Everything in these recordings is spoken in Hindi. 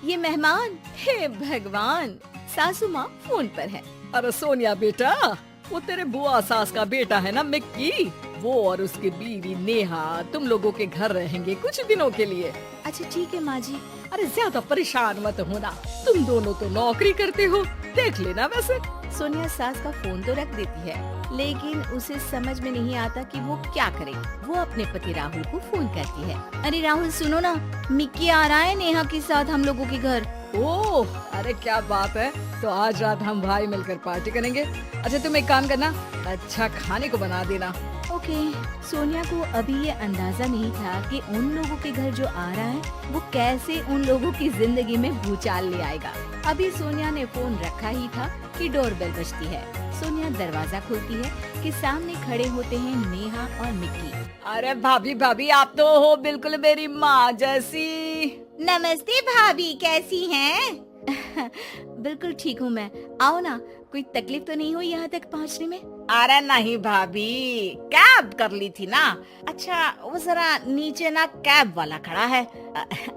ये मेहमान, हे भगवान, सासू माँ फोन पर है। अरे सोनिया बेटा, वो तेरे बुआ सास का बेटा है ना मिक्की, वो और उसकी बीवी नेहा तुम लोगों के घर रहेंगे कुछ दिनों के लिए। अच्छा ठीक है माँ जी। अरे ज्यादा परेशान मत होना, तुम दोनों तो नौकरी करते हो, देख लेना। वैसे सोनिया सास का फोन तो रख देती है, लेकिन उसे समझ में नहीं आता कि वो क्या करे। वो अपने पति राहुल को फोन करती है। अरे राहुल सुनो ना, मिक्की आ रहा है नेहा के साथ हम लोगों के घर। ओह, अरे क्या बात है, तो आज रात हम भाई मिलकर पार्टी करेंगे। अच्छा तुम एक काम करना, अच्छा खाने को बना देना। ओके। सोनिया को अभी ये अंदाजा नहीं था कि उन लोगों के घर जो आ रहा है वो कैसे उन लोगों की जिंदगी में भूचाल ले आएगा। अभी सोनिया ने फोन रखा ही था कि डोरबेल बजती है। सोनिया दरवाजा खोलती है कि सामने खड़े होते हैं नेहा और मिक्की। अरे भाभी भाभी, आप तो हो बिल्कुल मेरी माँ जैसी। नमस्ते भाभी, कैसी हैं? बिल्कुल ठीक हूँ मैं। आओ ना, कोई तकलीफ तो नहीं हुई यहाँ तक पहुँचने में? अरे नहीं भाभी, कैब कर ली थी ना। अच्छा वो जरा नीचे ना कैब वाला खड़ा है,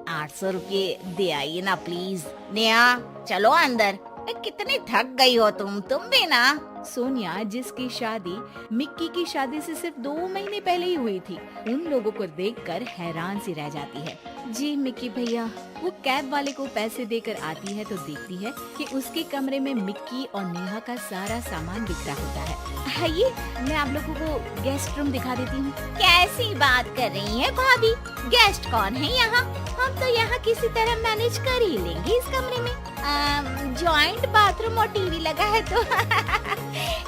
800 रुपये दे आइए ना प्लीज। नेहा चलो अंदर, कितनी थक गई हो तुम भी ना। सोनिया, जिसकी शादी मिक्की की शादी से सिर्फ 2 महीने पहले ही हुई थी, उन लोगों को देखकर हैरान सी रह जाती है। जी मिक्की भैया। वो कैब वाले को पैसे देकर आती है तो देखती है कि उसके कमरे में मिक्की और नेहा का सारा सामान बिखरा होता है। आइए, मैं आप लोगों को गेस्ट रूम दिखा देती हूँ। कैसी बात कर रही है भाभी, गेस्ट कौन है यहाँ? हम तो यहाँ किसी तरह मैनेज कर ही लेंगे इस कमरे में। जॉइंट बाथरूम और टीवी लगा है तो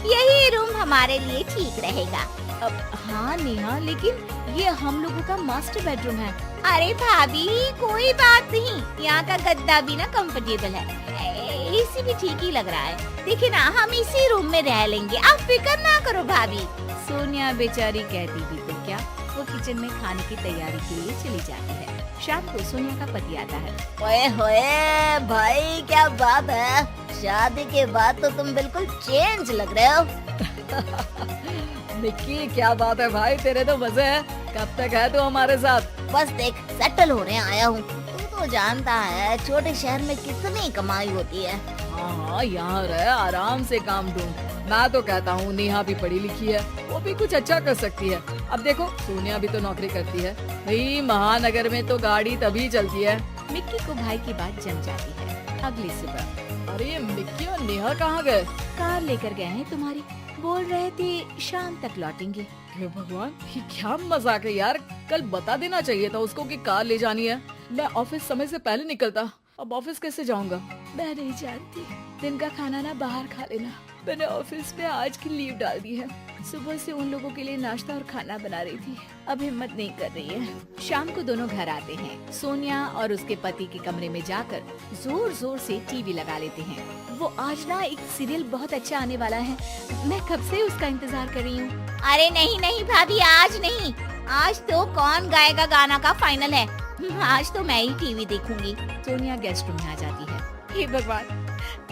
यही रूम हमारे लिए ठीक रहेगा। हाँ नेहा, लेकिन ये हम लोगों का मास्टर बेडरूम है। अरे भाभी कोई बात नहीं, यहाँ का गद्दा भी ना कंफर्टेबल है, एसी भी ठीक ही लग रहा है। देखिए ना, हम इसी रूम में रह लेंगे, आप फिक्र ना करो भाभी। सोनिया बेचारी कहती भी तो क्या, वो किचन में खाने की तैयारी के लिए चली जाती है। शाम को सोनिया का पति आता है। ओए होए भाई, क्या बात है, शादी के बाद तो तुम बिल्कुल चेंज लग रहे हो। मिक्की क्या बात है भाई, तेरे तो मजे है। कब तक है तू हमारे साथ? बस देख, सेटल होने आया हूँ। तू तो जानता है छोटे शहर में कितनी कमाई होती है। हाँ, यहाँ रह, आराम से काम ढूंढ। मैं तो कहता हूँ नेहा भी पढ़ी लिखी है, वो भी कुछ अच्छा कर सकती है। अब देखो सोनिया भी तो नौकरी करती है भाई, महानगर में तो गाड़ी तभी चलती है। मिक्की को भाई की बात जम जाती है। अगली सुबह, अरे मिक्की और नेहा कहाँ गए? कार लेकर गए हैं तुम्हारी, बोल रहे थे शाम तक लौटेंगे। हे भगवान, ये क्या मजाक है यार, कल बता देना चाहिए था उसको कि कार ले जानी है। मैं ऑफिस समय से पहले निकलता, अब ऑफिस कैसे जाऊंगा? मैं नहीं जानती, दिन का खाना ना बाहर खा लेना। मैंने ऑफिस में आज की लीव डाल दी है। सुबह से उन लोगों के लिए नाश्ता और खाना बना रही थी, अब हिम्मत नहीं कर रही है। शाम को दोनों घर आते हैं। सोनिया और उसके पति के कमरे में जाकर जोर जोर से टीवी लगा लेते हैं। वो आज ना एक सीरियल बहुत अच्छा आने वाला है, मैं कब से उसका इंतजार कर रही हूँ। अरे नहीं नहीं भाभी, आज नहीं, आज तो कौन गाएगा गाना का फाइनल है। आज तो मैं ही टीवी देखूंगी। सोनिया गेस्ट रूम में आ जाती है। हे भगवान,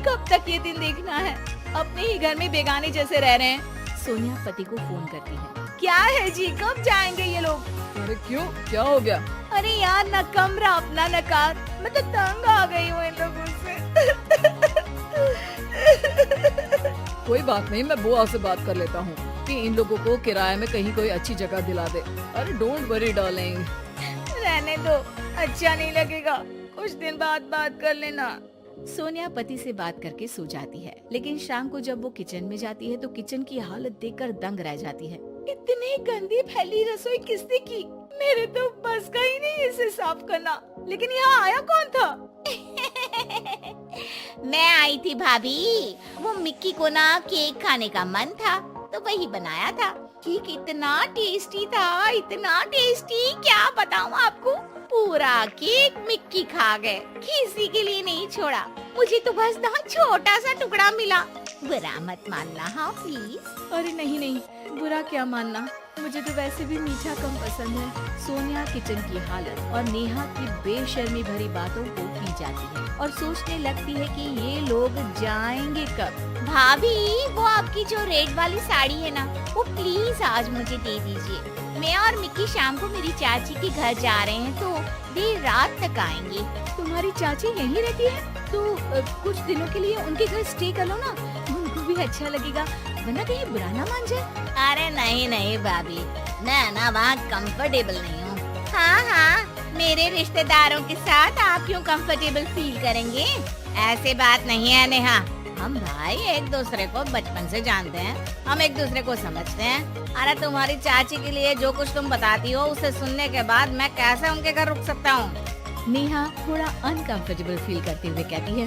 कब तक ये दिन देखना है, अपने ही घर में बेगाने जैसे रह रहे हैं। सोनिया पति को फोन करती है। क्या है जी, कब जाएंगे ये लोग? अरे क्यों, क्या हो गया? अरे यार, न कमरा अपना न कार, मैं तो तंग आ गई हूँ इन लोगों से। कोई बात नहीं, मैं बुआ से बात कर लेता हूँ कि इन लोगों को किराए में कहीं कोई अच्छी जगह दिला दे। अरे डोंट वरी डार्लिंग। रहने दो, अच्छा नहीं लगेगा, कुछ दिन बाद बात कर लेना। सोनिया पति से बात करके सो जाती है, लेकिन शाम को जब वो किचन में जाती है तो किचन की हालत देखकर दंग रह जाती है। इतनी गंदी फैली रसोई किसने की? मेरे तो बस का ही नहीं इसे साफ करना। लेकिन यहाँ आया कौन था? मैं आई थी भाभी, वो मिक्की को ना केक खाने का मन था तो वही बनाया था। केक इतना टेस्टी था, इतना टेस्टी, क्या बताऊँ आपको। पूरा केक मिक्की खा गए, किसी के लिए नहीं छोड़ा। मुझे तो बस ना छोटा सा टुकड़ा मिला, बुरा मत मानना हाँ प्लीज। अरे नहीं नहीं, बुरा क्या मानना, मुझे तो वैसे भी मीठा कम पसंद है। सोनिया किचन की हालत और नेहा की बेशर्मी भरी बातों को पी जाती है और सोचने लगती है कि ये लोग जाएंगे कब। भाभी, वो आपकी जो रेड वाली साड़ी है ना, वो प्लीज आज मुझे दे दीजिए। मैं और मिक्की शाम को मेरी चाची के घर जा रहे हैं तो देर रात तक आएंगे। तुम्हारी चाची यहीं रहती है तो कुछ दिनों के लिए उनके घर स्टे कर लो ना, उनको भी अच्छा लगेगा, वरना कहीं बुरा ना मान जाए। अरे नहीं नहीं भाभी, मैं ना वहाँ कंफर्टेबल नहीं हूँ। हाँ हाँ, मेरे रिश्तेदारों के साथ आप क्यों कंफर्टेबल फील करेंगे? ऐसी बात नहीं है नेहा, हम भाई एक दूसरे को बचपन से जानते हैं, हम एक दूसरे को समझते हैं। अरे तुम्हारी चाची के लिए जो कुछ तुम बताती हो उसे सुनने के बाद मैं कैसे उनके घर रुक सकता हूँ? नेहा थोड़ा अनकंफर्टेबल फील करते हुए कहती है,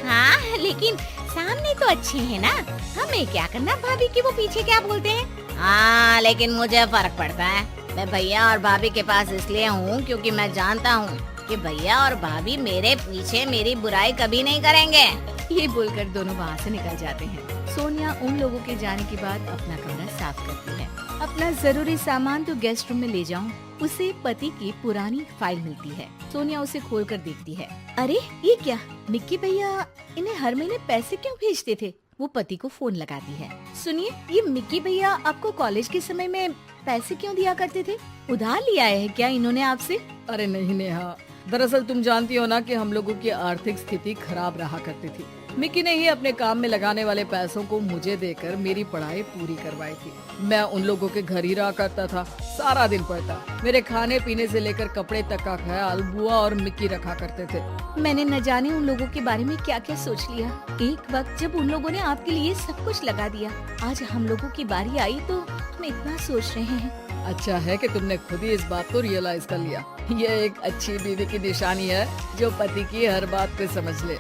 हाँ लेकिन सामने तो अच्छे हैं ना, हमें क्या करना भाभी कि वो पीछे क्या बोलते हैं। हाँ लेकिन मुझे फर्क पड़ता है, मैं भैया और भाभी के पास इसलिए हूँ क्योंकि मैं जानता हूँ कि भैया और भाभी मेरे पीछे मेरी बुराई कभी नहीं करेंगे। ये बोलकर दोनों वहाँ से निकल जाते हैं। सोनिया उन लोगों के जाने के बाद अपना कमरा साफ करती है। अपना जरूरी सामान तो गेस्ट रूम में ले जाऊं। उसे पति की पुरानी फाइल मिलती है। सोनिया उसे खोलकर देखती है। अरे ये क्या, मिक्की भैया इन्हें हर महीने पैसे क्यों भेजते थे? वो पति को फोन लगाती है। सुनिए, ये मिक्की भैया आपको कॉलेज के समय में पैसे क्यों दिया करते थे? उधार लिया है क्या इन्होंने आपसे? अरे नहीं नेहा, दरअसल तुम जानती हो ना कि हम लोगों की आर्थिक स्थिति खराब रहा करती थी। मिक्की ने ही अपने काम में लगाने वाले पैसों को मुझे देकर मेरी पढ़ाई पूरी करवाई थी। मैं उन लोगों के घर ही रहा करता था, सारा दिन पढ़ता। मेरे खाने पीने से लेकर कपड़े तक का ख्याल बुआ और मिक्की रखा करते थे। मैंने न जाने उन लोगों के बारे में क्या क्या सोच लिया। एक वक्त जब उन लोगों ने आपके लिए सब कुछ लगा दिया, आज हम लोगों की बारी आई तो हम इतना सोच रहे हैं। अच्छा है कि तुमने खुद ही इस बात को रियलाइज कर लिया। ये एक अच्छी बीवी की निशानी है जो पति की हर बात पे समझ ले।